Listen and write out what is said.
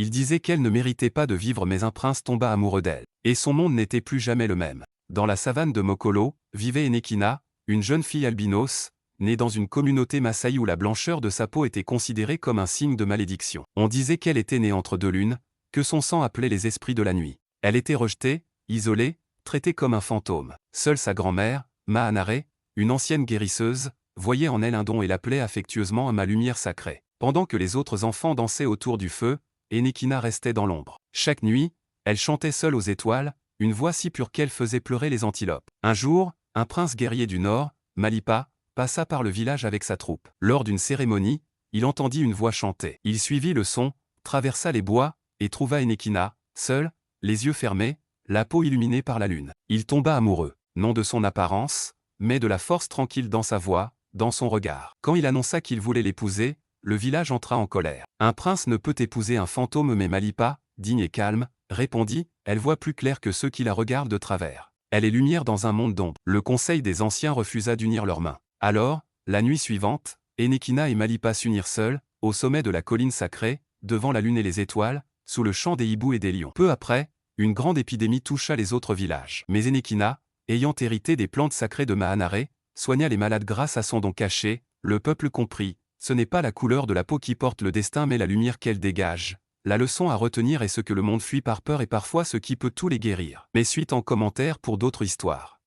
Il disait qu'elle ne méritait pas de vivre mais un prince tomba amoureux d'elle. Et son monde n'était plus jamais le même. Dans la savane de Mokolo, vivait Enekina, une jeune fille albinos, née dans une communauté Maasai où la blancheur de sa peau était considérée comme un signe de malédiction. On disait qu'elle était née entre deux lunes, que son sang appelait les esprits de la nuit. Elle était rejetée, isolée, traitée comme un fantôme. Seule sa grand-mère, Maanare, une ancienne guérisseuse, voyait en elle un don et l'appelait affectueusement à ma lumière sacrée. Pendant que les autres enfants dansaient autour du feu, Enekina restait dans l'ombre. Chaque nuit, elle chantait seule aux étoiles, une voix si pure qu'elle faisait pleurer les antilopes. Un jour, un prince guerrier du Nord, Malipa, passa par le village avec sa troupe. Lors d'une cérémonie, il entendit une voix chanter. Il suivit le son, traversa les bois, et trouva Enekina, seule, les yeux fermés, la peau illuminée par la lune. Il tomba amoureux, non de son apparence, mais de la force tranquille dans sa voix, dans son regard. Quand il annonça qu'il voulait l'épouser, le village entra en colère. Un prince ne peut épouser un fantôme mais Malipa, digne et calme, répondit, elle voit plus clair que ceux qui la regardent de travers. Elle est lumière dans un monde d'ombre. Le conseil des anciens refusa d'unir leurs mains. Alors, la nuit suivante, Enekina et Malipa s'unirent seuls, au sommet de la colline sacrée, devant la lune et les étoiles, sous le chant des hiboux et des lions. Peu après, une grande épidémie toucha les autres villages. Mais Enekina, ayant hérité des plantes sacrées de Maanare, soigna les malades grâce à son don caché. Le peuple comprit, ce n'est pas la couleur de la peau qui porte le destin mais la lumière qu'elle dégage. La leçon à retenir est ce que le monde fuit par peur et parfois ce qui peut tous les guérir. Mais suite en commentaire pour d'autres histoires.